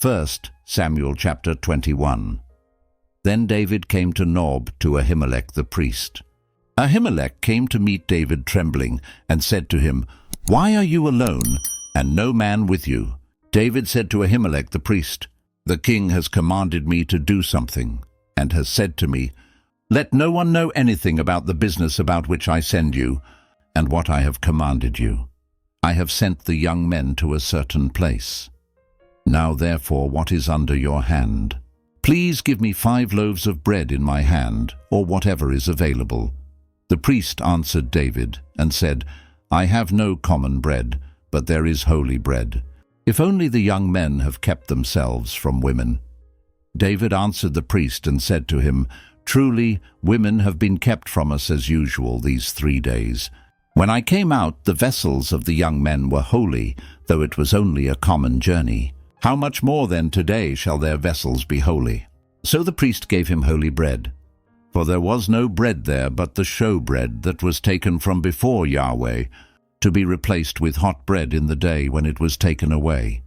1 Samuel chapter 21. Then David came to Nob to Ahimelech the priest. Ahimelech came to meet David trembling, and said to him, "Why are you alone, and no man with you?" David said to Ahimelech the priest, "The king has commanded me to do something, and has said to me, 'Let no one know anything about the business about which I send you, and what I have commanded you. I have sent the young men to a certain place. Now therefore, what is under your hand? Please give me 5 loaves of bread in my hand, or whatever is available." The priest answered David and said, "I have no common bread, but there is holy bread. If only the young men have kept themselves from women." David answered the priest and said to him, "Truly, women have been kept from us as usual these 3 days. When I came out, the vessels of the young men were holy, though it was only a common journey. How much more then today shall their vessels be holy?" So the priest gave him holy bread. For there was no bread there but the show bread that was taken from before Yahweh, to be replaced with hot bread in the day when it was taken away.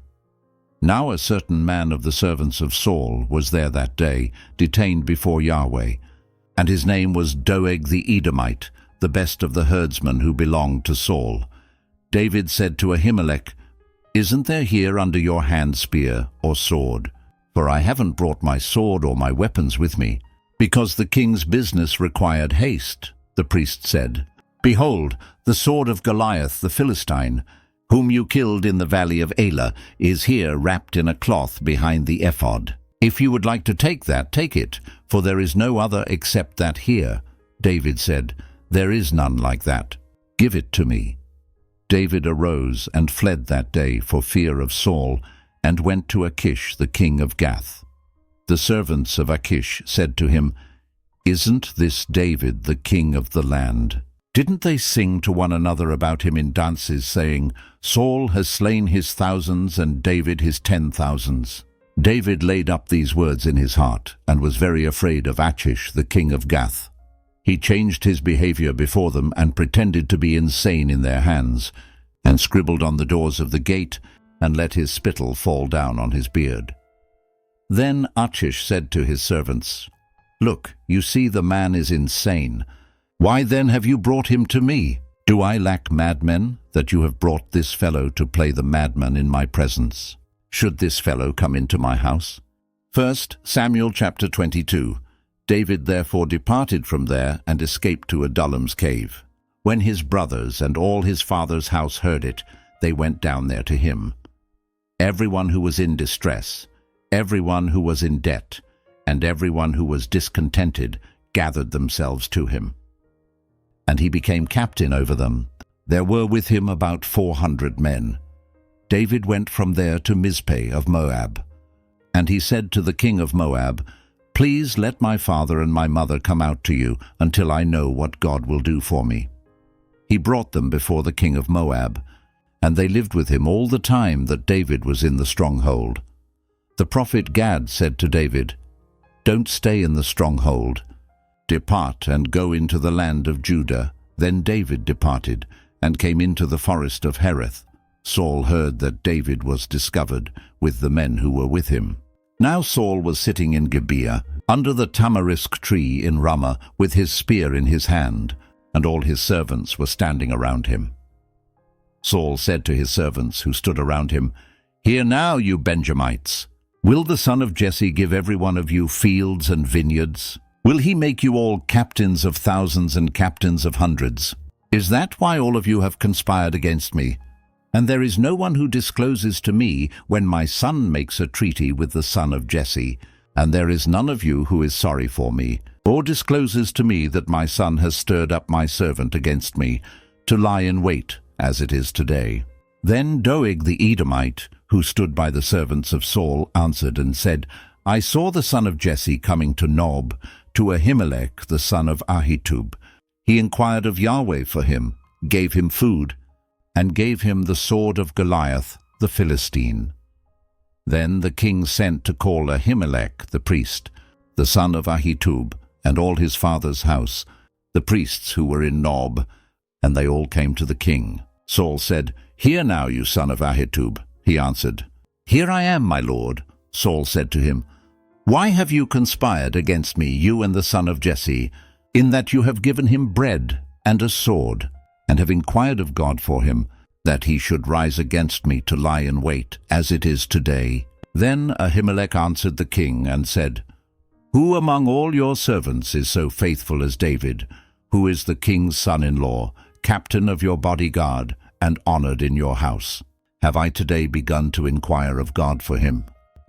Now a certain man of the servants of Saul was there that day, detained before Yahweh, and his name was Doeg the Edomite, the best of the herdsmen who belonged to Saul. David said to Ahimelech, "Isn't there here under your hand spear or sword? For I haven't brought my sword or my weapons with me, because the king's business required haste." The priest said, "Behold, the sword of Goliath the Philistine, whom you killed in the valley of Elah, is here wrapped in a cloth behind the ephod. If you would like to take that, take it, for there is no other except that here." David said, "There is none like that. Give it to me." David arose and fled that day for fear of Saul, and went to Achish the king of Gath. The servants of Achish said to him, "Isn't this David the king of the land? Didn't they sing to one another about him in dances, saying, 'Saul has slain his thousands and David his 10,000s'?" David laid up these words in his heart, and was very afraid of Achish the king of Gath. He changed his behavior before them, and pretended to be insane in their hands, and scribbled on the doors of the gate, and let his spittle fall down on his beard. Then Achish said to his servants, "Look, you see the man is insane. Why then have you brought him to me? Do I lack madmen, that you have brought this fellow to play the madman in my presence? Should this fellow come into my house?" 1 Samuel chapter 22. David therefore departed from there and escaped to Adullam's cave. When his brothers and all his father's house heard it, they went down there to him. Everyone who was in distress, everyone who was in debt, and everyone who was discontented gathered themselves to him. And he became captain over them. There were with him about 400 men. David went from there to Mizpeh of Moab. And he said to the king of Moab, "Please let my father and my mother come out to you until I know what God will do for me." He brought them before the king of Moab, and they lived with him all the time that David was in the stronghold. The prophet Gad said to David, "Don't stay in the stronghold. Depart and go into the land of Judah." Then David departed and came into the forest of Hereth. Saul heard that David was discovered with the men who were with him. Now Saul was sitting in Gibeah, under the tamarisk tree in Ramah, with his spear in his hand, and all his servants were standing around him. Saul said to his servants who stood around him, "Hear now, you Benjamites. Will the son of Jesse give every one of you fields and vineyards? Will he make you all captains of thousands and captains of hundreds? Is that why all of you have conspired against me? And there is no one who discloses to me when my son makes a treaty with the son of Jesse, and there is none of you who is sorry for me, or discloses to me that my son has stirred up my servant against me, to lie in wait, as it is today." Then Doeg the Edomite, who stood by the servants of Saul, answered and said, "I saw the son of Jesse coming to Nob, to Ahimelech the son of Ahitub. He inquired of Yahweh for him, gave him food, and gave him the sword of Goliath the Philistine." Then the king sent to call Ahimelech the priest, the son of Ahitub, and all his father's house, the priests who were in Nob, and they all came to the king. Saul said, "Hear now, you son of Ahitub." He answered, "Here I am, my lord." Saul said to him, "Why have you conspired against me, you and the son of Jesse, in that you have given him bread and a sword, and have inquired of God for him, that he should rise against me to lie in wait, as it is today?" Then Ahimelech answered the king and said, "Who among all your servants is so faithful as David, who is the king's son-in-law, captain of your bodyguard, and honored in your house? Have I today begun to inquire of God for him?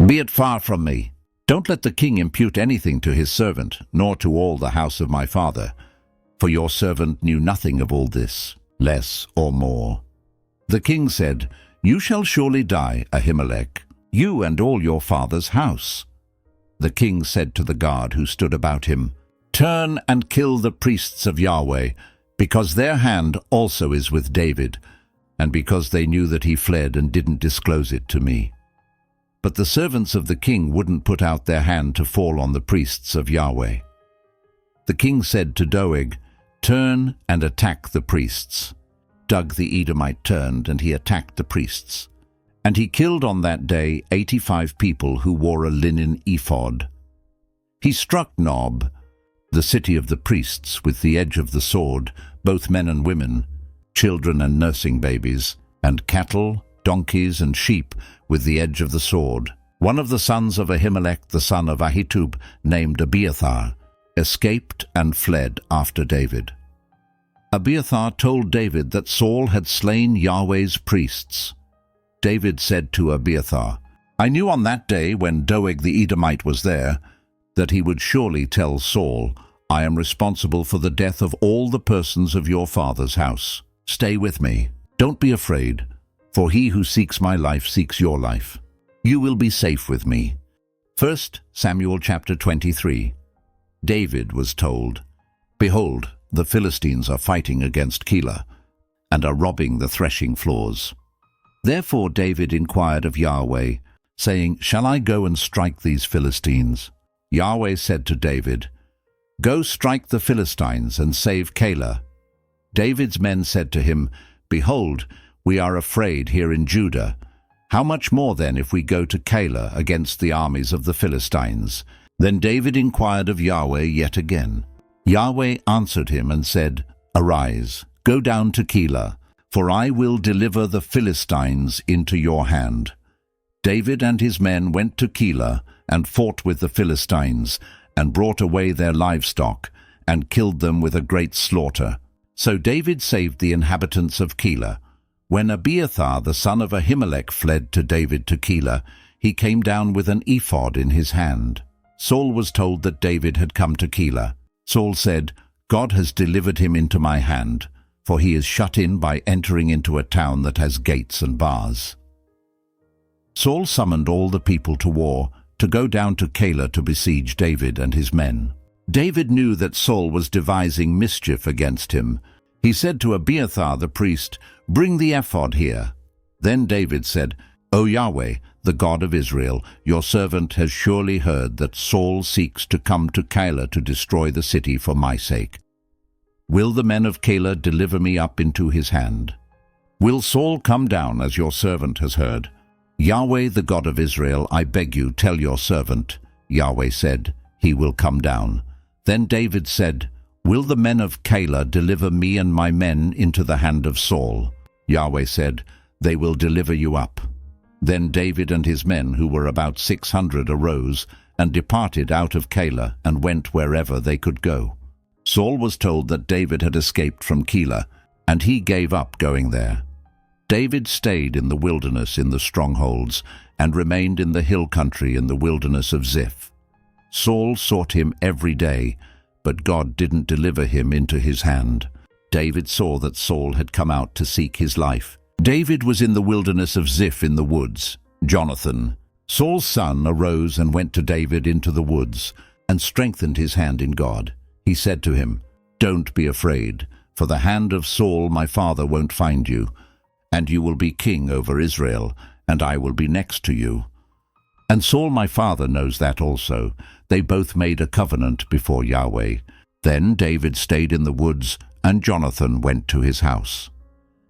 Be it far from me. Don't let the king impute anything to his servant, nor to all the house of my father, for your servant knew nothing of all this, less or more." The king said, "You shall surely die, Ahimelech, you and all your father's house." The king said to the guard who stood about him, "Turn and kill the priests of Yahweh, because their hand also is with David, and because they knew that he fled and didn't disclose it to me." But the servants of the king wouldn't put out their hand to fall on the priests of Yahweh. The king said to Doeg, "Turn and attack the priests." Doeg the Edomite turned, and he attacked the priests. And he killed on that day 85 people who wore a linen ephod. He struck Nob, the city of the priests, with the edge of the sword, both men and women, children and nursing babies, and cattle, donkeys, and sheep with the edge of the sword. One of the sons of Ahimelech, the son of Ahitub, named Abiathar, escaped and fled after David. Abiathar told David that Saul had slain Yahweh's priests. David said to Abiathar, "I knew on that day when Doeg the Edomite was there, that he would surely tell Saul, 'I am responsible for the death of all the persons of your father's house. Stay with me. Don't be afraid, for he who seeks my life seeks your life. You will be safe with me.'" 1 Samuel chapter 23. David was told, "Behold, the Philistines are fighting against Keilah, and are robbing the threshing floors." Therefore David inquired of Yahweh, saying, "Shall I go and strike these Philistines?" Yahweh said to David, "Go strike the Philistines and save Keilah." David's men said to him, "Behold, we are afraid here in Judah. How much more then if we go to Keilah against the armies of the Philistines?" Then David inquired of Yahweh yet again. Yahweh answered him and said, "Arise, go down to Keilah, for I will deliver the Philistines into your hand." David and his men went to Keilah and fought with the Philistines, and brought away their livestock, and killed them with a great slaughter. So David saved the inhabitants of Keilah. When Abiathar the son of Ahimelech fled to David to Keilah, he came down with an ephod in his hand. Saul was told that David had come to Keilah. Saul said, "God has delivered him into my hand, for he is shut in by entering into a town that has gates and bars." Saul summoned all the people to war, to go down to Keilah to besiege David and his men. David knew that Saul was devising mischief against him. He said to Abiathar the priest, "Bring the ephod here." Then David said, "O Yahweh, the God of Israel, your servant has surely heard that Saul seeks to come to Keilah to destroy the city for my sake. Will the men of Keilah deliver me up into his hand? Will Saul come down as your servant has heard? Yahweh, the God of Israel, I beg you, tell your servant." Yahweh said, "He will come down." Then David said, "Will the men of Keilah deliver me and my men into the hand of Saul?" Yahweh said, "They will deliver you up." Then David and his men, who were about 600, arose and departed out of Keilah and went wherever they could go. Saul was told that David had escaped from Keilah, and he gave up going there. David stayed in the wilderness in the strongholds, and remained in the hill country in the wilderness of Ziph. Saul sought him every day, but God didn't deliver him into his hand. David saw that Saul had come out to seek his life. David was in the wilderness of Ziph in the woods. Jonathan, Saul's son, arose and went to David into the woods, and strengthened his hand in God. He said to him, "Don't be afraid, for the hand of Saul my father won't find you, and you will be king over Israel, and I will be next to you. And Saul my father knows that also." They both made a covenant before Yahweh. Then David stayed in the woods, and Jonathan went to his house.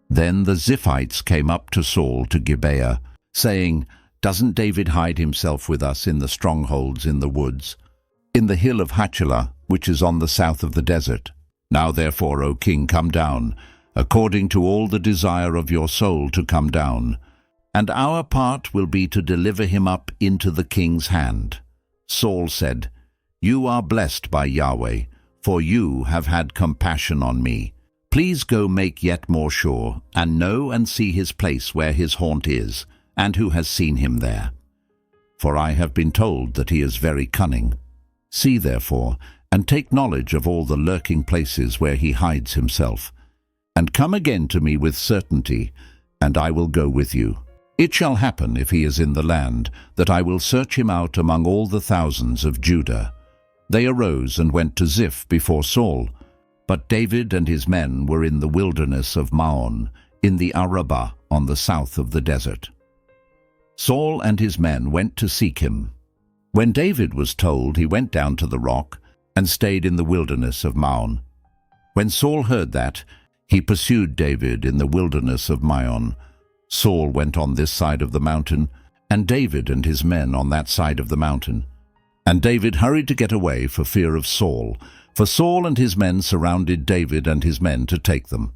Then the Ziphites came up to Saul to Gibeah, saying, Doesn't David hide himself with us in the strongholds in the woods, in the hill of Hachilah, which is on the south of the desert? Now therefore, O king, come down, according to all the desire of your soul to come down, and our part will be to deliver him up into the king's hand. Saul said, You are blessed by Yahweh, for you have had compassion on me. Please go make yet more sure, and know and see his place where his haunt is, and who has seen him there. For I have been told that he is very cunning. See therefore, and take knowledge of all the lurking places where he hides himself, and come again to me with certainty, and I will go with you. It shall happen, if he is in the land, that I will search him out among all the thousands of Judah. They arose and went to Ziph before Saul, but David and his men were in the wilderness of Maon, in the Arabah on the south of the desert. Saul and his men went to seek him. When David was told, he went down to the rock and stayed in the wilderness of Maon. When Saul heard that, he pursued David in the wilderness of Maon. Saul went on this side of the mountain, and David and his men on that side of the mountain. And David hurried to get away for fear of Saul, for Saul and his men surrounded David and his men to take them.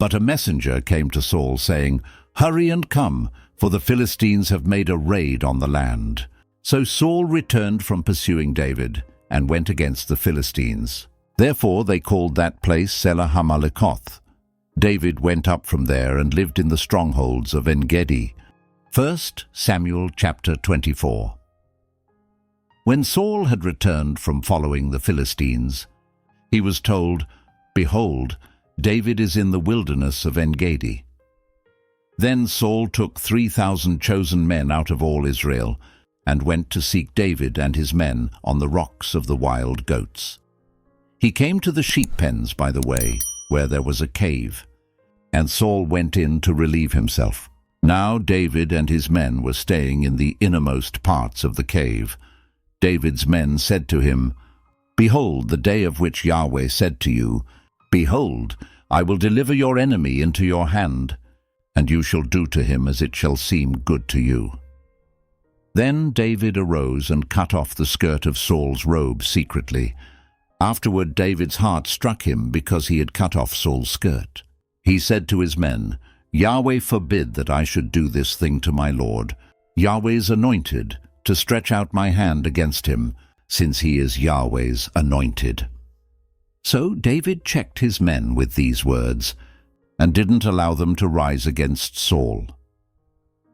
But a messenger came to Saul, saying, Hurry and come, for the Philistines have made a raid on the land. So Saul returned from pursuing David, and went against the Philistines. Therefore they called that place Selah Hamalikoth. David went up from there and lived in the strongholds of En-gedi. 1 Samuel chapter 24. When Saul had returned from following the Philistines, he was told, Behold, David is in the wilderness of En-gedi. Then Saul took 3,000 chosen men out of all Israel, and went to seek David and his men on the rocks of the wild goats. He came to the sheep pens by the way, where there was a cave, and Saul went in to relieve himself. Now David and his men were staying in the innermost parts of the cave. David's men said to him, Behold, the day of which Yahweh said to you, Behold, I will deliver your enemy into your hand, and you shall do to him as it shall seem good to you. Then David arose and cut off the skirt of Saul's robe secretly. Afterward David's heart struck him because he had cut off Saul's skirt. He said to his men, Yahweh forbid that I should do this thing to my Lord, Yahweh's anointed, to stretch out my hand against him, since he is Yahweh's anointed. So David checked his men with these words, and didn't allow them to rise against Saul.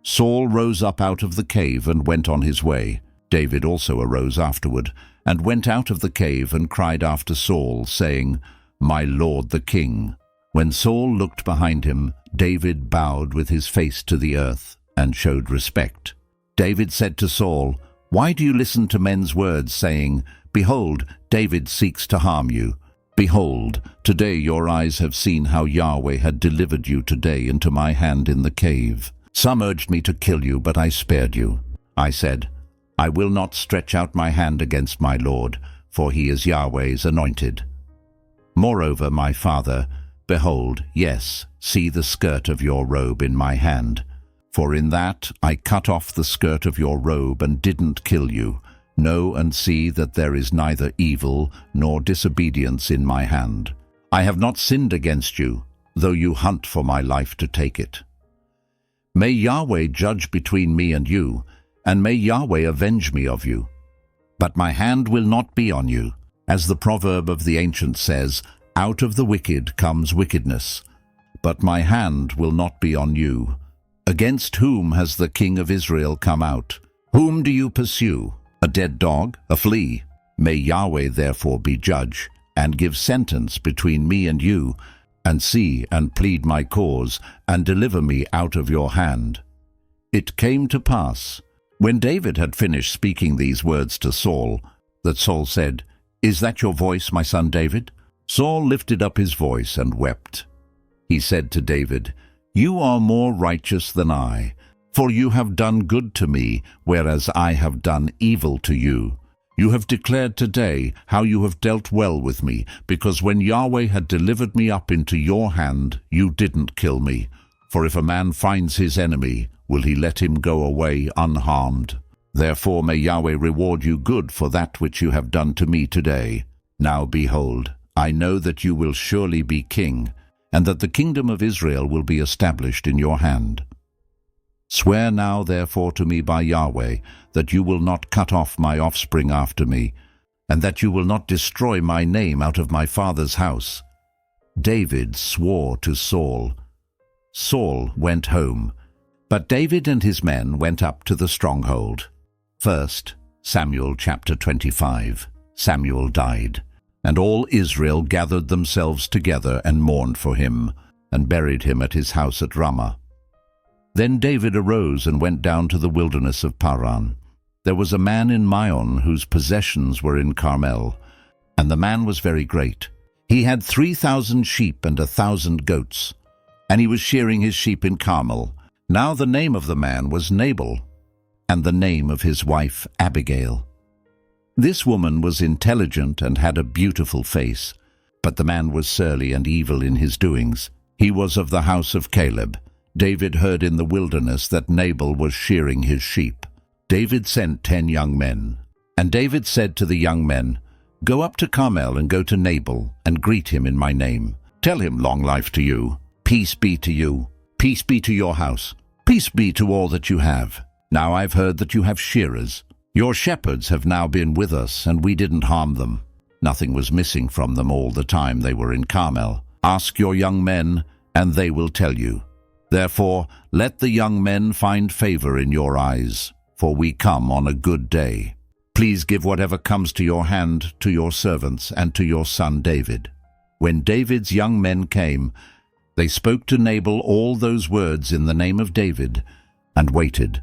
Saul rose up out of the cave and went on his way. David also arose afterward, and went out of the cave and cried after Saul, saying, My lord the king. When Saul looked behind him, David bowed with his face to the earth, and showed respect. David said to Saul, Why do you listen to men's words, saying, Behold, David seeks to harm you? Behold, today your eyes have seen how Yahweh had delivered you today into my hand in the cave. Some urged me to kill you, but I spared you. I said, I will not stretch out my hand against my Lord, for he is Yahweh's anointed. Moreover, my father, behold, yes, see the skirt of your robe in my hand. For in that I cut off the skirt of your robe and didn't kill you. Know and see that there is neither evil nor disobedience in my hand. I have not sinned against you, though you hunt for my life to take it. May Yahweh judge between me and you, and may Yahweh avenge me of you. But my hand will not be on you. As the proverb of the ancient says, Out of the wicked comes wickedness. But my hand will not be on you. Against whom has the king of Israel come out? Whom do you pursue? A dead dog? A flea? May Yahweh therefore be judge, and give sentence between me and you, and see and plead my cause, and deliver me out of your hand. It came to pass, when David had finished speaking these words to Saul, that Saul said, Is that your voice, my son David? Saul lifted up his voice and wept. He said to David, You are more righteous than I, for you have done good to me, whereas I have done evil to you. You have declared today how you have dealt well with me, because when Yahweh had delivered me up into your hand, you didn't kill me. For if a man finds his enemy, will he let him go away unharmed. Therefore may Yahweh reward you good for that which you have done to me today. Now behold, I know that you will surely be king, and that the kingdom of Israel will be established in your hand. Swear now therefore to me by Yahweh, that you will not cut off my offspring after me, and that you will not destroy my name out of my father's house. David swore to Saul. Saul went home, but David and his men went up to the stronghold. 1 Samuel chapter 25. Samuel died, and all Israel gathered themselves together and mourned for him, and buried him at his house at Ramah. Then David arose and went down to the wilderness of Paran. There was a man in Maon whose possessions were in Carmel, and the man was very great. He had 3,000 sheep and 1,000 goats, and he was shearing his sheep in Carmel. Now the name of the man was Nabal, and the name of his wife Abigail. This woman was intelligent and had a beautiful face, but the man was surly and evil in his doings. He was of the house of Caleb. David heard in the wilderness that Nabal was shearing his sheep. David sent 10 young men, and David said to the young men, "Go up to Carmel and go to Nabal, and greet him in my name. Tell him, long life to you, peace be to you, peace be to your house, peace be to all that you have. Now I've heard that you have shearers. Your shepherds have now been with us, and we didn't harm them. Nothing was missing from them all the time they were in Carmel. Ask your young men, and they will tell you. Therefore, let the young men find favor in your eyes, for we come on a good day. Please give whatever comes to your hand to your servants and to your son David." When David's young men came, they spoke to Nabal all those words in the name of David, and waited.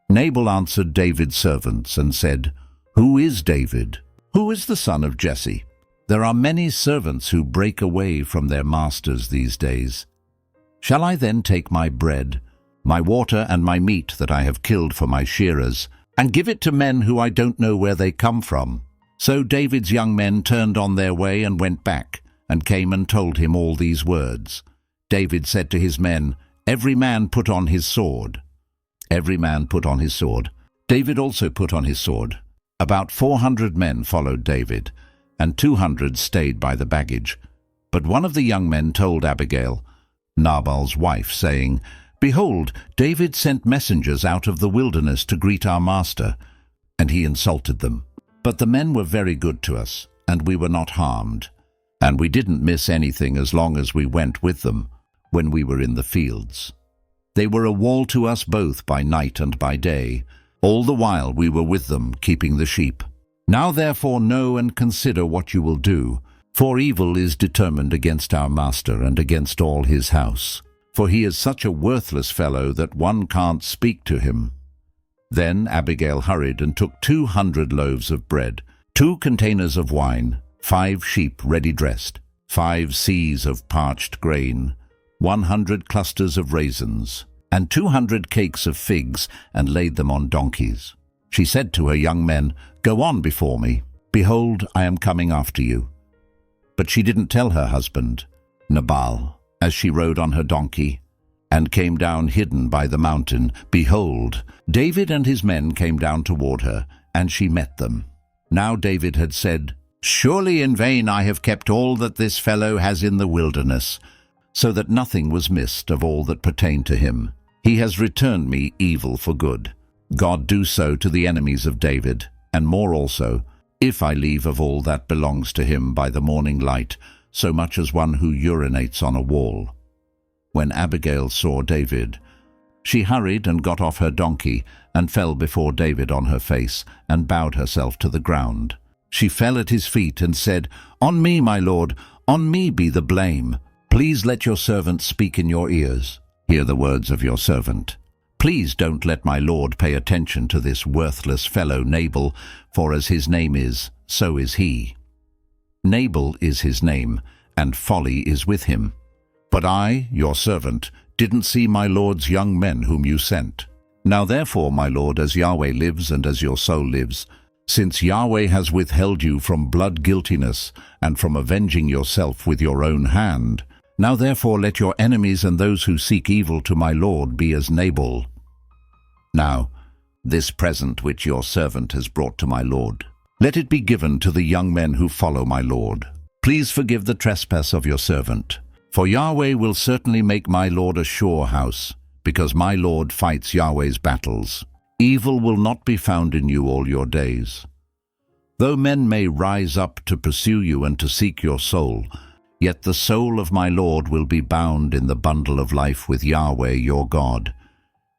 Nabal answered David's servants and said, "Who is David? Who is the son of Jesse? There are many servants who break away from their masters these days. Shall I then take my bread, my water, and my meat that I have killed for my shearers, and give it to men who I don't know where they come from?" So David's young men turned on their way and went back, and came and told him all these words. David said to his men, "Every man put on his sword." Every man put on his sword. David also put on his sword. About 400 men followed David, and 200 stayed by the baggage. But one of the young men told Abigail, Nabal's wife, saying, "Behold, David sent messengers out of the wilderness to greet our master," and he insulted them. But the men were very good to us, and we were not harmed, and we didn't miss anything as long as we went with them when we were in the fields. They were a wall to us both by night and by day. All the while we were with them, keeping the sheep. Now therefore know and consider what you will do, for evil is determined against our master and against all his house. For he is such a worthless fellow that one can't speak to him." Then Abigail hurried and took 200 loaves of bread, 2 containers of wine, 5 sheep ready dressed, 5 seahs of parched grain, 100 clusters of raisins, and 200 cakes of figs, and laid them on donkeys. She said to her young men, "Go on before me. Behold, I am coming after you." But she didn't tell her husband, Nabal, as she rode on her donkey, and came down hidden by the mountain. Behold, David and his men came down toward her, and she met them. Now David had said, "Surely in vain I have kept all that this fellow has in the wilderness, so that nothing was missed of all that pertained to him. He has returned me evil for good. God do so to the enemies of David, and more also, if I leave of all that belongs to him by the morning light, so much as one who urinates on a wall." When Abigail saw David, she hurried and got off her donkey, and fell before David on her face, and bowed herself to the ground. She fell at his feet and said, "On me, my lord, on me be the blame. Please let your servant speak in your ears. Hear the words of your servant. Please don't let my lord pay attention to this worthless fellow Nabal, for as his name is, so is he. Nabal is his name, and folly is with him. But I, your servant, didn't see my lord's young men whom you sent. Now therefore, my lord, as Yahweh lives and as your soul lives, since Yahweh has withheld you from blood guiltiness and from avenging yourself with your own hand, now therefore let your enemies and those who seek evil to my lord be as Nabal. Now, this present which your servant has brought to my lord, let it be given to the young men who follow my lord. Please forgive the trespass of your servant, for Yahweh will certainly make my lord a sure house, because my lord fights Yahweh's battles. Evil will not be found in you all your days. Though men may rise up to pursue you and to seek your soul, yet the soul of my Lord will be bound in the bundle of life with Yahweh your God.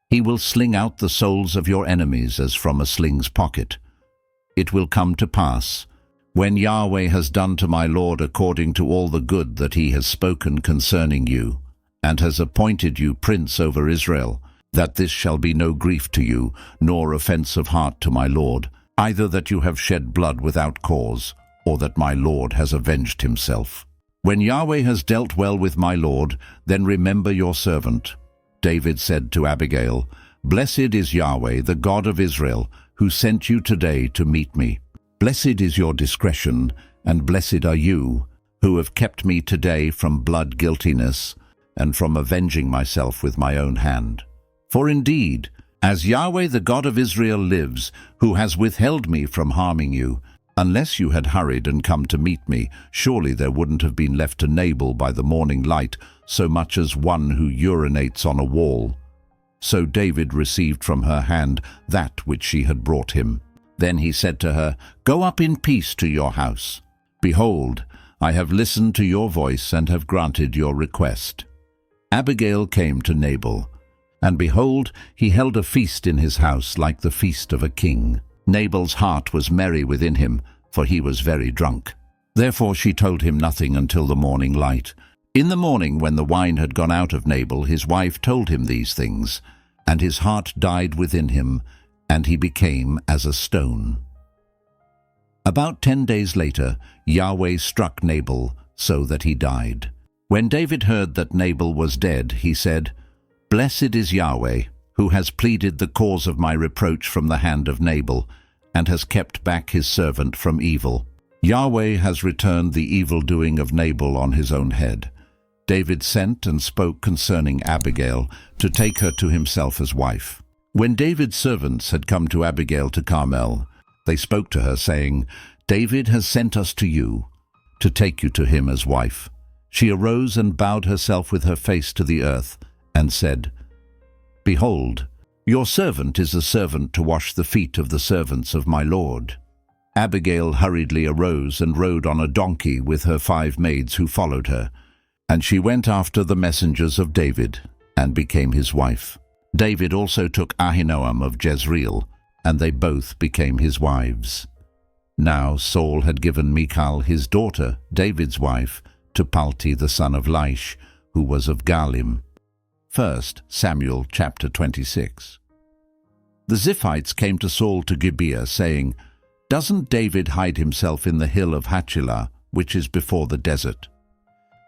He will sling out the souls of your enemies as from a sling's pocket. It will come to pass, when Yahweh has done to my Lord according to all the good that he has spoken concerning you, and has appointed you prince over Israel, that this shall be no grief to you, nor offense of heart to my Lord, either that you have shed blood without cause, or that my Lord has avenged himself. When Yahweh has dealt well with my Lord, then remember your servant. David said to Abigail, Blessed is Yahweh, the God of Israel, who sent you today to meet me. Blessed is your discretion, and blessed are you, who have kept me today from blood guiltiness, and from avenging myself with my own hand. For indeed, as Yahweh the God of Israel lives, who has withheld me from harming you, unless you had hurried and come to meet me, surely there wouldn't have been left to Nabal by the morning light so much as one who urinates on a wall. So David received from her hand that which she had brought him. Then he said to her, Go up in peace to your house. Behold, I have listened to your voice and have granted your request. Abigail came to Nabal, and behold, he held a feast in his house like the feast of a king. Nabal's heart was merry within him, for he was very drunk. Therefore she told him nothing until the morning light. In the morning, when the wine had gone out of Nabal, his wife told him these things, and his heart died within him, and he became as a stone. About 10 days later, Yahweh struck Nabal so that he died. When David heard that Nabal was dead, he said, Blessed is Yahweh, who has pleaded the cause of my reproach from the hand of Nabal, and has kept back his servant from evil. Yahweh has returned the evil-doing of Nabal on his own head. David sent and spoke concerning Abigail to take her to himself as wife. When David's servants had come to Abigail to Carmel, they spoke to her, saying, David has sent us to you, to take you to him as wife. She arose and bowed herself with her face to the earth, and said, Behold, your servant is a servant to wash the feet of the servants of my lord. Abigail hurriedly arose and rode on a donkey with her 5 maids who followed her, and she went after the messengers of David, and became his wife. David also took Ahinoam of Jezreel, and they both became his wives. Now Saul had given Michal his daughter, David's wife, to Palti the son of Laish, who was of Galim. 1 Samuel chapter 26. The Ziphites came to Saul to Gibeah, saying, Doesn't David hide himself in the hill of Hachilah, which is before the desert?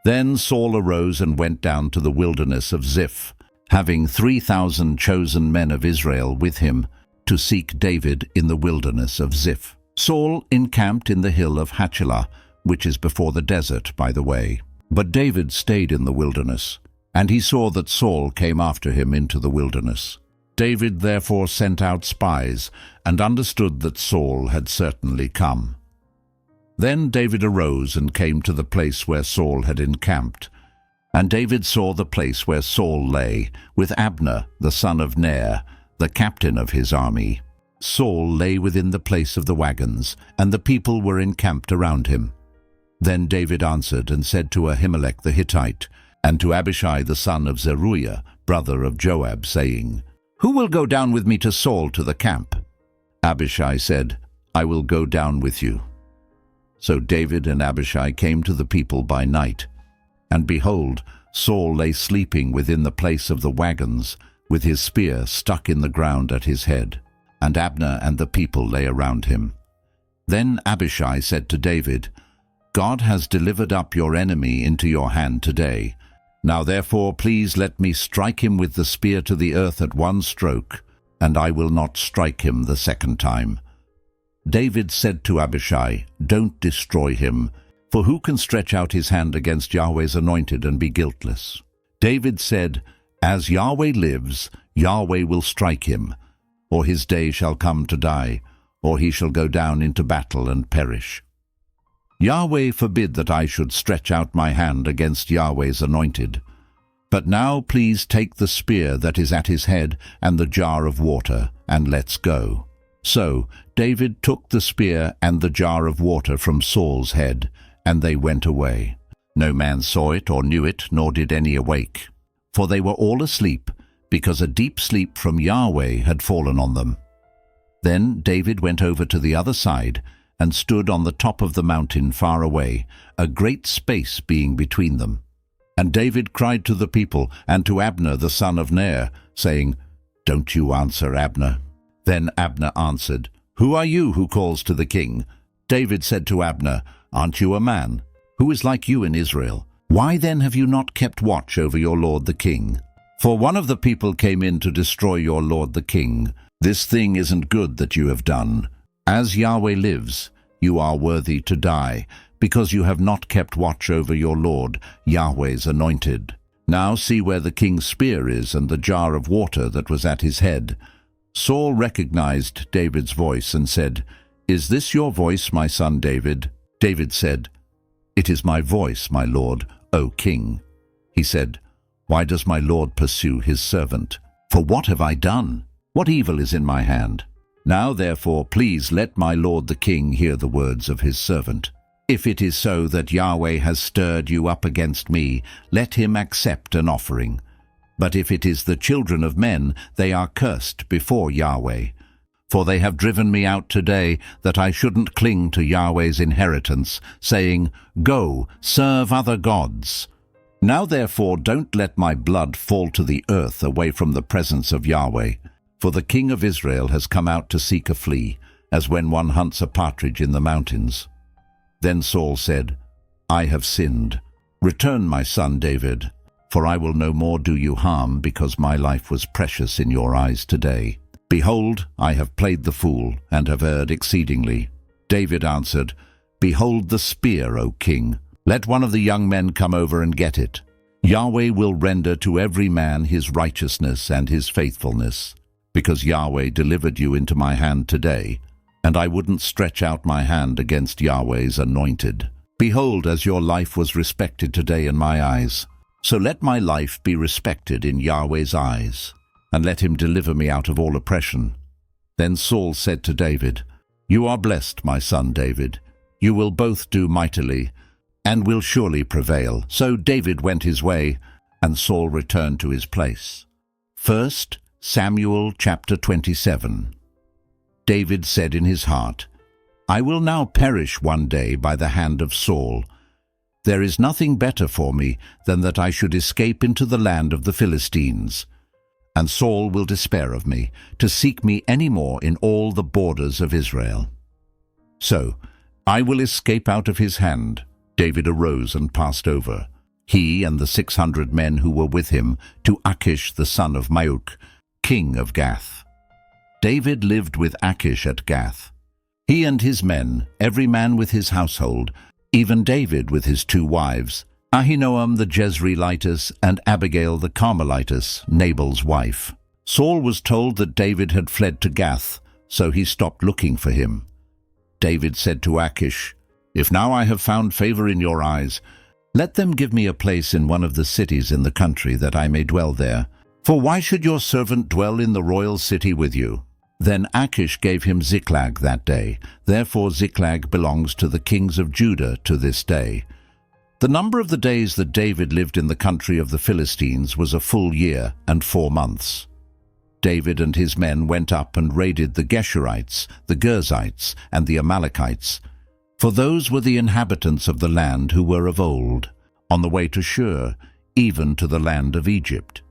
Then Saul arose and went down to the wilderness of Ziph, having 3,000 chosen men of Israel with him, to seek David in the wilderness of Ziph. Saul encamped in the hill of Hachilah, which is before the desert by the way. But David stayed in the wilderness, and he saw that Saul came after him into the wilderness. David therefore sent out spies, and understood that Saul had certainly come. Then David arose and came to the place where Saul had encamped. And David saw the place where Saul lay, with Abner the son of Ner, the captain of his army. Saul lay within the place of the wagons, and the people were encamped around him. Then David answered and said to Ahimelech the Hittite, and to Abishai the son of Zeruiah, brother of Joab, saying, Who will go down with me to Saul to the camp? Abishai said, I will go down with you. So David and Abishai came to the people by night. And behold, Saul lay sleeping within the place of the wagons, with his spear stuck in the ground at his head, and Abner and the people lay around him. Then Abishai said to David, God has delivered up your enemy into your hand today. Now therefore please let me strike him with the spear to the earth at one stroke, and I will not strike him the second time. David said to Abishai, Don't destroy him, for who can stretch out his hand against Yahweh's anointed and be guiltless? David said, As Yahweh lives, Yahweh will strike him, or his day shall come to die, or he shall go down into battle and perish. Yahweh forbid that I should stretch out my hand against Yahweh's anointed. But now please take the spear that is at his head and the jar of water, and let's go." So David took the spear and the jar of water from Saul's head, and they went away. No man saw it or knew it, nor did any awake. For they were all asleep, because a deep sleep from Yahweh had fallen on them. Then David went over to the other side, and stood on the top of the mountain far away, a great space being between them. And David cried to the people, and to Abner the son of Ner, saying, "Don't you answer, Abner." Then Abner answered, "Who are you who calls to the king?" David said to Abner, "Aren't you a man? Who is like you in Israel? Why then have you not kept watch over your lord the king? For one of the people came in to destroy your lord the king. This thing isn't good that you have done. As Yahweh lives, you are worthy to die, because you have not kept watch over your lord, Yahweh's anointed. Now see where the king's spear is and the jar of water that was at his head." Saul recognized David's voice and said, "Is this your voice, my son David?" David said, "It is my voice, my lord, O king." He said, "Why does my lord pursue his servant? For what have I done? What evil is in my hand? Now therefore please let my lord the king hear the words of his servant. If it is so that Yahweh has stirred you up against me, let him accept an offering. But if it is the children of men, they are cursed before Yahweh. For they have driven me out today, that I shouldn't cling to Yahweh's inheritance, saying, 'Go, serve other gods.' Now therefore don't let my blood fall to the earth away from the presence of Yahweh. For the king of Israel has come out to seek a flea, as when one hunts a partridge in the mountains." Then Saul said, "I have sinned. Return, my son David, for I will no more do you harm, because my life was precious in your eyes today. Behold, I have played the fool, and have erred exceedingly." David answered, "Behold the spear, O king. Let one of the young men come over and get it. Yahweh will render to every man his righteousness and his faithfulness, because Yahweh delivered you into my hand today, and I wouldn't stretch out my hand against Yahweh's anointed. Behold, as your life was respected today in my eyes, so let my life be respected in Yahweh's eyes, and let him deliver me out of all oppression." Then Saul said to David, "You are blessed, my son David. You will both do mightily, and will surely prevail." So David went his way, and Saul returned to his place. 1 Samuel chapter 27. David said in his heart, "I will now perish one day by the hand of Saul. There is nothing better for me than that I should escape into the land of the Philistines. And Saul will despair of me, to seek me any more in all the borders of Israel. So I will escape out of his hand." David arose and passed over, he and the 600 men who were with him, to Achish the son of Maok, king of Gath. David lived with Achish at Gath, he and his men, every man with his household, even David with his 2 wives, Ahinoam the Jezreelitess and Abigail the Carmelitess, Nabal's wife. Saul was told that David had fled to Gath, so he stopped looking for him. David said to Achish, "If now I have found favor in your eyes, let them give me a place in one of the cities in the country, that I may dwell there. For why should your servant dwell in the royal city with you?" Then Achish gave him Ziklag that day. Therefore Ziklag belongs to the kings of Judah to this day. The number of the days that David lived in the country of the Philistines was a full year and 4 months. David and his men went up and raided the Geshurites, the Girzites, and the Amalekites, for those were the inhabitants of the land who were of old, on the way to Shur, even to the land of Egypt.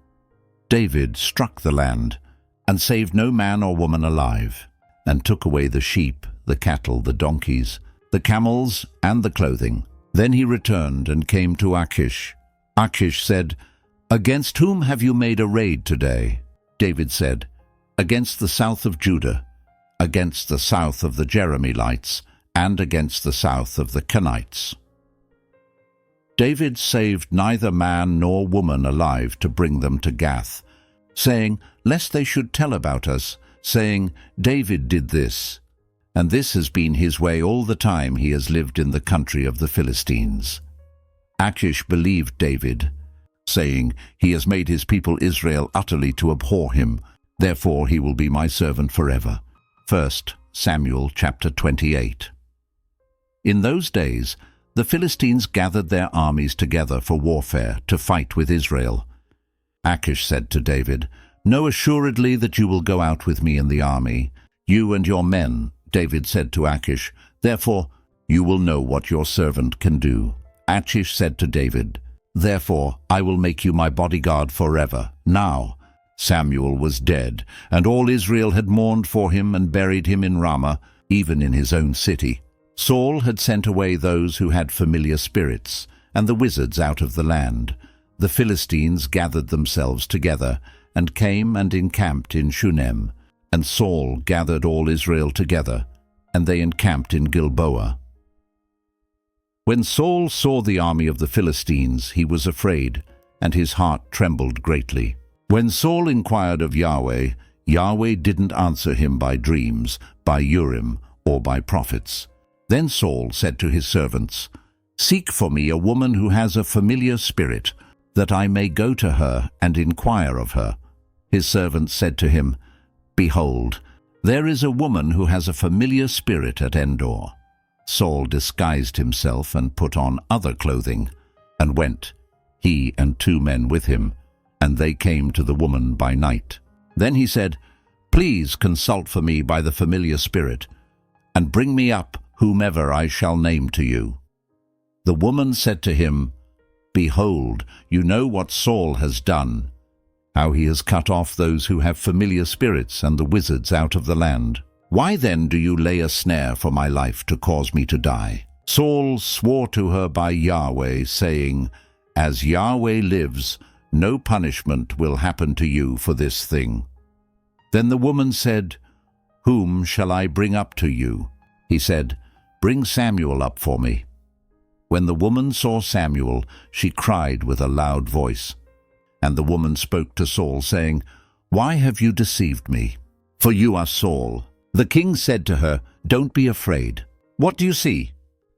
David struck the land, and saved no man or woman alive, and took away the sheep, the cattle, the donkeys, the camels, and the clothing. Then he returned and came to Achish. Achish said, "Against whom have you made a raid today?" David said, "Against the south of Judah, against the south of the Jerahmeelites, and against the south of the Kenites." David saved neither man nor woman alive to bring them to Gath, saying, "Lest they should tell about us, saying, "David did this, and this has been his way all the time he has lived in the country of the Philistines." Achish believed David, saying, "He has made his people Israel utterly to abhor him, therefore he will be my servant forever." 1 Samuel chapter 28. In those days, the Philistines gathered their armies together for warfare to fight with Israel. Achish said to David, "Know assuredly that you will go out with me in the army, you and your men." David said to Achish, "Therefore you will know what your servant can do." Achish said to David, "Therefore I will make you my bodyguard forever." Now Samuel was dead, and all Israel had mourned for him and buried him in Ramah, even in his own city. Saul had sent away those who had familiar spirits, and the wizards out of the land. The Philistines gathered themselves together, and came and encamped in Shunem. And Saul gathered all Israel together, and they encamped in Gilboa. When Saul saw the army of the Philistines, he was afraid, and his heart trembled greatly. When Saul inquired of Yahweh, Yahweh didn't answer him by dreams, by Urim, or by prophets. Then Saul said to his servants, "Seek for me a woman who has a familiar spirit, that I may go to her and inquire of her." His servants said to him, "Behold, there is a woman who has a familiar spirit at Endor." Saul disguised himself and put on other clothing, and went, he and 2 men with him, and they came to the woman by night. Then he said, "Please consult for me by the familiar spirit, and bring me up whomever I shall name to you." The woman said to him, "Behold, you know what Saul has done, how he has cut off those who have familiar spirits and the wizards out of the land. Why then do you lay a snare for my life to cause me to die?" Saul swore to her by Yahweh, saying, "As Yahweh lives, no punishment will happen to you for this thing." Then the woman said, "Whom shall I bring up to you?" He said, "Bring Samuel up for me." When the woman saw Samuel, she cried with a loud voice. And the woman spoke to Saul, saying, "Why have you deceived me? For you are Saul." The king said to her, "Don't be afraid. What do you see?"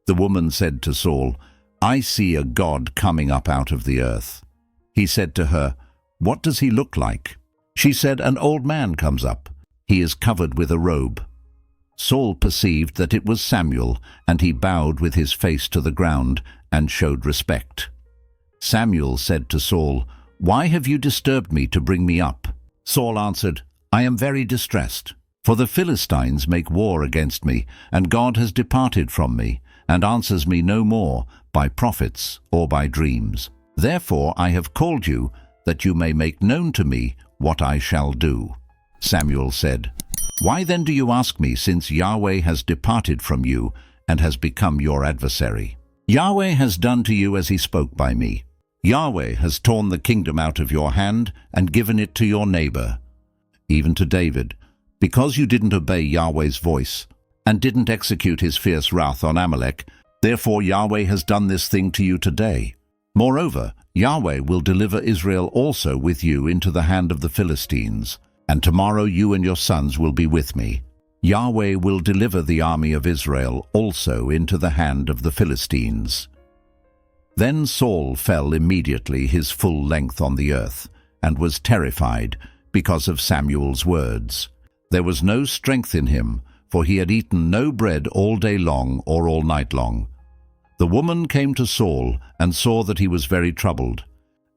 The woman said to Saul, "I see a god coming up out of the earth." He said to her, "What does he look like?" She said, "An old man comes up. He is covered with a robe." Saul perceived that it was Samuel, and he bowed with his face to the ground and showed respect. Samuel said to Saul, "Why have you disturbed me to bring me up?" Saul answered, "I am very distressed, for the Philistines make war against me, and God has departed from me, and answers me no more by prophets or by dreams. Therefore I have called you, that you may make known to me what I shall do." Samuel said, "Why then do you ask me, since Yahweh has departed from you and has become your adversary? Yahweh has done to you as he spoke by me. Yahweh has torn the kingdom out of your hand and given it to your neighbor, even to David, because you didn't obey Yahweh's voice and didn't execute his fierce wrath on Amalek. Therefore Yahweh has done this thing to you today. Moreover, Yahweh will deliver Israel also with you into the hand of the Philistines, and tomorrow you and your sons will be with me. Yahweh will deliver the army of Israel also into the hand of the Philistines." Then Saul fell immediately his full length on the earth, and was terrified because of Samuel's words. There was no strength in him, for he had eaten no bread all day long or all night long. The woman came to Saul, and saw that he was very troubled,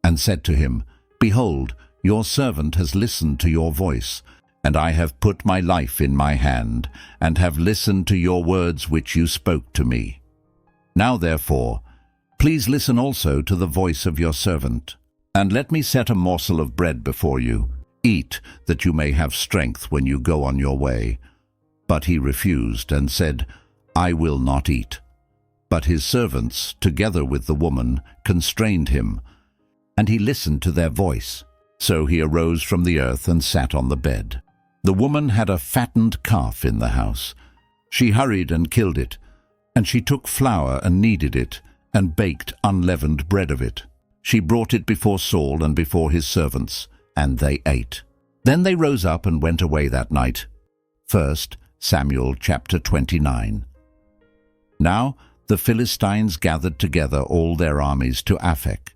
and said to him, "Behold, your servant has listened to your voice, and I have put my life in my hand, and have listened to your words which you spoke to me. Now therefore, please listen also to the voice of your servant, and let me set a morsel of bread before you. Eat, that you may have strength when you go on your way." But he refused, and said, "I will not eat." But his servants, together with the woman, constrained him, and he listened to their voice. So he arose from the earth and sat on the bed. The woman had a fattened calf in the house. She hurried and killed it, and she took flour and kneaded it, and baked unleavened bread of it. She brought it before Saul and before his servants, and they ate. Then they rose up and went away that night. 1 Samuel chapter 29. Now the Philistines gathered together all their armies to Aphek,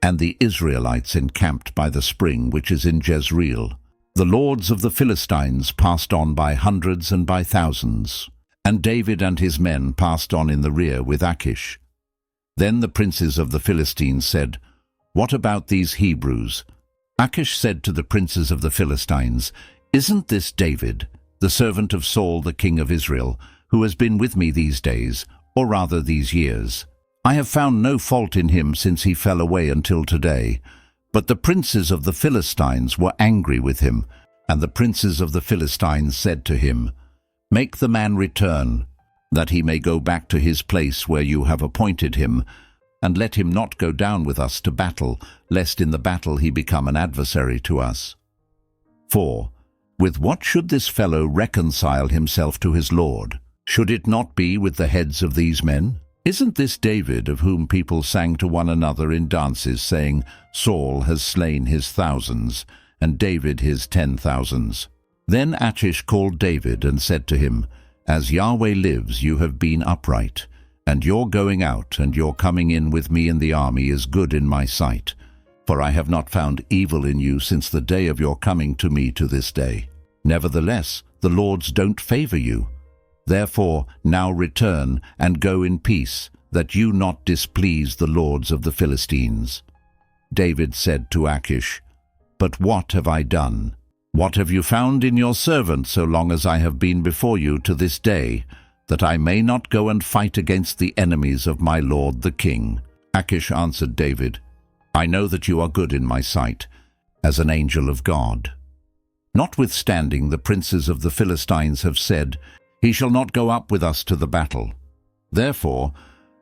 and the Israelites encamped by the spring which is in Jezreel. The lords of the Philistines passed on by hundreds and by thousands, and David and his men passed on in the rear with Achish. Then the princes of the Philistines said, "What about these Hebrews?" Achish said to the princes of the Philistines, "Isn't this David, the servant of Saul the king of Israel, who has been with me these days, or rather these years? I have found no fault in him since he fell away until today." But the princes of the Philistines were angry with him, and the princes of the Philistines said to him, "Make the man return, that he may go back to his place where you have appointed him, and let him not go down with us to battle, lest in the battle he become an adversary to us." 4. With what should this fellow reconcile himself to his Lord? Should it not be with the heads of these men? Isn't this David, of whom people sang to one another in dances, saying, "Saul has slain his thousands, and David his 10,000s"? Then Achish called David and said to him, "As Yahweh lives, you have been upright, and your going out and your coming in with me in the army is good in my sight. For I have not found evil in you since the day of your coming to me to this day. Nevertheless, the lords don't favor you. Therefore now return and go in peace, that you not displease the lords of the Philistines." David said to Achish, "But what have I done? What have you found in your servant so long as I have been before you to this day, that I may not go and fight against the enemies of my lord the king?" Achish answered David, "I know that you are good in my sight, as an angel of God. Notwithstanding, the princes of the Philistines have said, 'He shall not go up with us to the battle.' Therefore,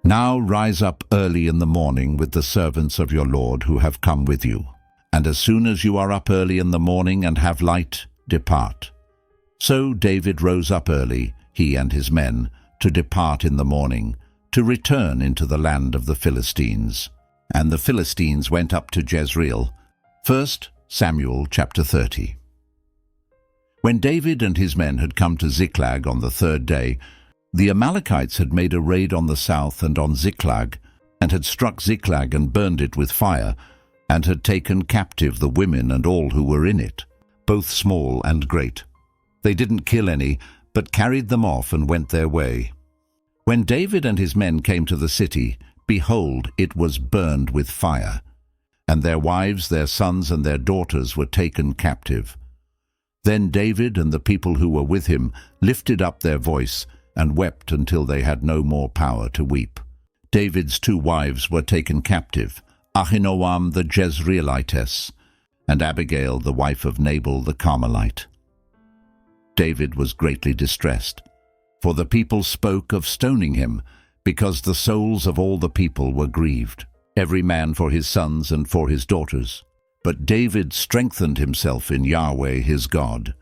now rise up early in the morning with the servants of your Lord who have come with you. And as soon as you are up early in the morning and have light, depart." So David rose up early, he and his men, to depart in the morning, to return into the land of the Philistines. And the Philistines went up to Jezreel. 1 Samuel chapter 30. When David and his men had come to Ziklag on the third day, the Amalekites had made a raid on the south and on Ziklag, and had struck Ziklag and burned it with fire, and had taken captive the women and all who were in it, both small and great. They didn't kill any, but carried them off and went their way. When David and his men came to the city, behold, it was burned with fire, and their wives, their sons, and their daughters were taken captive. Then David and the people who were with him lifted up their voice and wept until they had no more power to weep. David's 2 wives were taken captive, Ahinoam the Jezreelitess, and Abigail the wife of Nabal the Carmelite. David was greatly distressed, for the people spoke of stoning him, because the souls of all the people were grieved, every man for his sons and for his daughters. But David strengthened himself in Yahweh his God.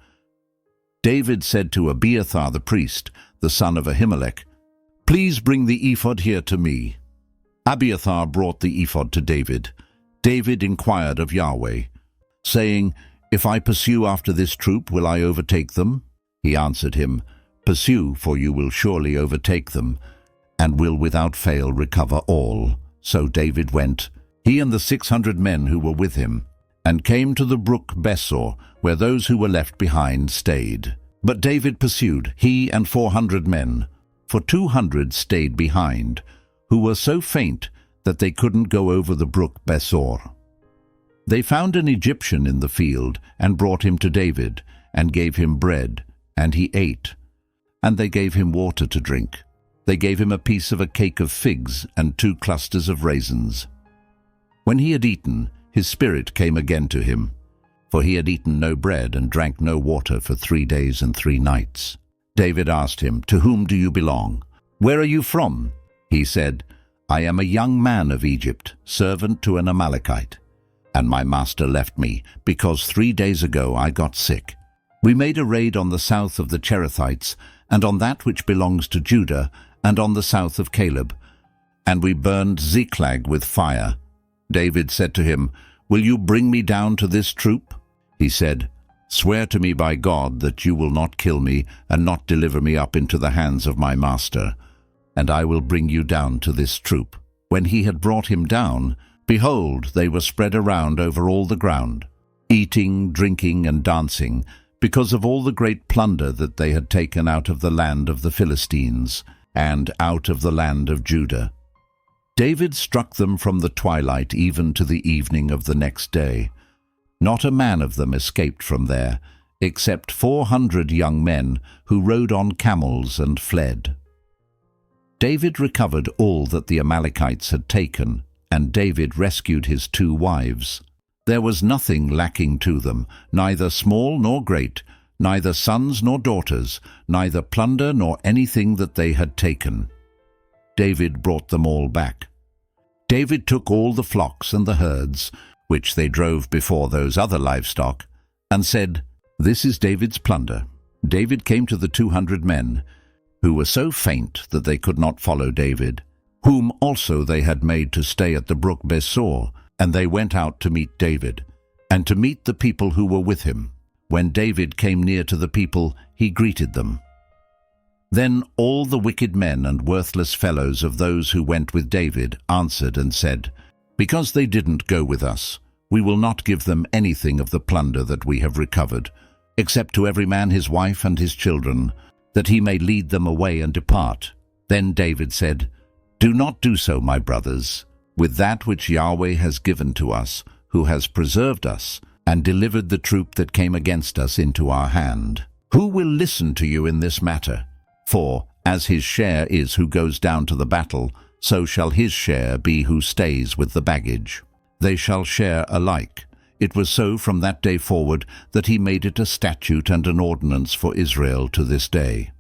David said to Abiathar the priest, the son of Ahimelech, "Please bring the ephod here to me." Abiathar brought the ephod to David. David inquired of Yahweh, saying, "If I pursue after this troop, will I overtake them?" He answered him, "Pursue, for you will surely overtake them, and will without fail recover all." So David went, he and the 600 men who were with him, and came to the brook Besor, where those who were left behind stayed. But David pursued, he and 400 men, for 200 stayed behind, who were so faint that they couldn't go over the brook Besor. They found an Egyptian in the field, and brought him to David, and gave him bread, and he ate. And they gave him water to drink. They gave him a piece of a cake of figs, and 2 clusters of raisins. When he had eaten, his spirit came again to him, for he had eaten no bread and drank no water for 3 days and 3 nights. David asked him, "To whom do you belong? Where are you from?" He said, "I am a young man of Egypt, servant to an Amalekite, and my master left me, because 3 days ago I got sick. We made a raid on the south of the Cherethites, and on that which belongs to Judah, and on the south of Caleb, and we burned Ziklag with fire." David said to him, "Will you bring me down to this troop?" He said, Swear to me by God that you will not kill me and not deliver me up into the hands of my master, and I will bring you down to this troop." When he had brought him down, behold, they were spread around over all the ground, eating, drinking, and dancing, because of all the great plunder that they had taken out of the land of the Philistines and out of the land of Judah. David struck them from the twilight even to the evening of the next day. Not a man of them escaped from there, except 400 young men who rode on camels and fled. David recovered all that the Amalekites had taken, and David rescued his 2 wives. There was nothing lacking to them, neither small nor great, neither sons nor daughters, neither plunder nor anything that they had taken. David brought them all back. David took all the flocks and the herds, which they drove before those other livestock, and said, "This is David's plunder." David came to the 200 men, who were so faint that they could not follow David, whom also they had made to stay at the brook Besor, and they went out to meet David, and to meet the people who were with him. When David came near to the people, he greeted them. Then all the wicked men and worthless fellows of those who went with David answered and said, "Because they didn't go with us, we will not give them anything of the plunder that we have recovered, except to every man his wife and his children, that he may lead them away and depart." Then David said, "Do not do so, my brothers, with that which Yahweh has given to us, who has preserved us, and delivered the troop that came against us into our hand. Who will listen to you in this matter? For, as his share is who goes down to the battle, so shall his share be who stays with the baggage. They shall share alike." It was so from that day forward that he made it a statute and an ordinance for Israel to this day.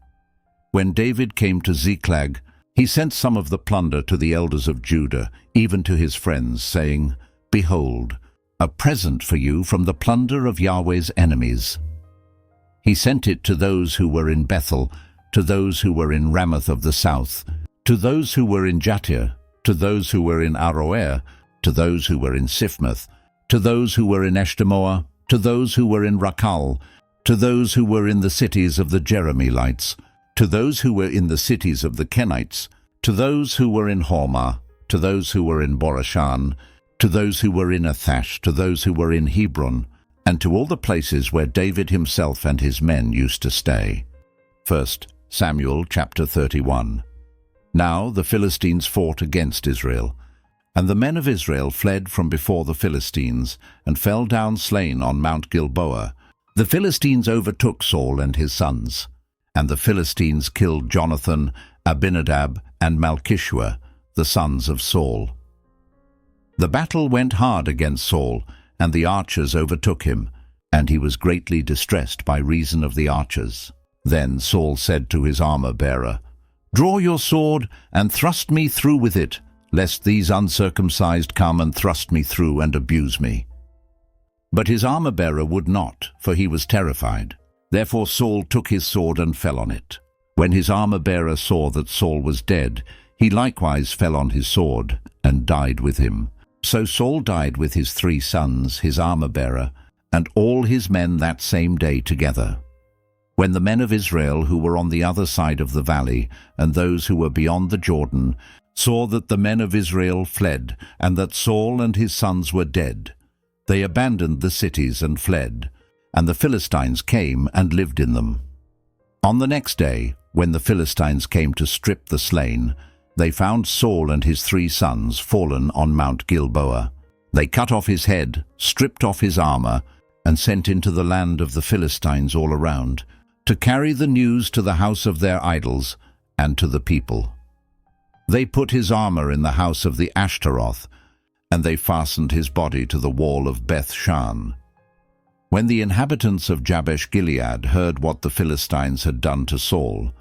When David came to Ziklag, he sent some of the plunder to the elders of Judah, even to his friends, saying, "Behold, a present for you from the plunder of Yahweh's enemies." He sent it to those who were in Bethel, to those who were in Ramoth of the south, to those who were in Jattir, to those who were in Aroer, to those who were in Siphmoth, to those who were in Eshtemoa, to those who were in Rakal, to those who were in the cities of the Jerahmeelites, to those who were in the cities of the Kenites, to those who were in Hormah, to those who were in Borashan, to those who were in Athash, to those who were in Hebron, and to all the places where David himself and his men used to stay. 1 Samuel chapter 31. Now the Philistines fought against Israel, and the men of Israel fled from before the Philistines, and fell down slain on Mount Gilboa. The Philistines overtook Saul and his sons, and the Philistines killed Jonathan, Abinadab, and Malchishua, the sons of Saul. The battle went hard against Saul, and the archers overtook him, and he was greatly distressed by reason of the archers. Then Saul said to his armor-bearer, "Draw your sword, and thrust me through with it, lest these uncircumcised come and thrust me through and abuse me." But his armor-bearer would not, for he was terrified. Therefore Saul took his sword and fell on it. When his armor-bearer saw that Saul was dead, he likewise fell on his sword, and died with him. So Saul died with his 3 sons, his armor-bearer, and all his men that same day together. When the men of Israel who were on the other side of the valley, and those who were beyond the Jordan, saw that the men of Israel fled, and that Saul and his sons were dead, they abandoned the cities and fled, and the Philistines came and lived in them. On the next day, when the Philistines came to strip the slain, they found Saul and his 3 sons fallen on Mount Gilboa. They cut off his head, stripped off his armor, and sent into the land of the Philistines all around, to carry the news to the house of their idols and to the people. They put his armor in the house of the Ashtaroth, and they fastened his body to the wall of Beth-shan. When the inhabitants of Jabesh-Gilead heard what the Philistines had done to Saul,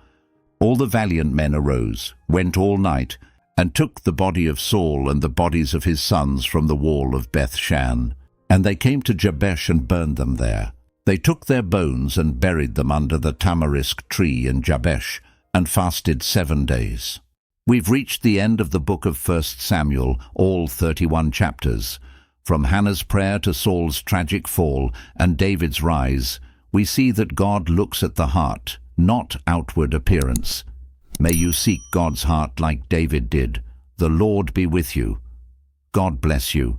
all the valiant men arose, went all night, and took the body of Saul and the bodies of his sons from the wall of Beth-shan. And they came to Jabesh and burned them there. They took their bones and buried them under the tamarisk tree in Jabesh, and fasted 7 days. We've reached the end of the book of 1 Samuel, all 31 chapters. From Hannah's prayer to Saul's tragic fall and David's rise, we see that God looks at the heart, not outward appearance. May you seek God's heart like David did. The Lord be with you. God bless you.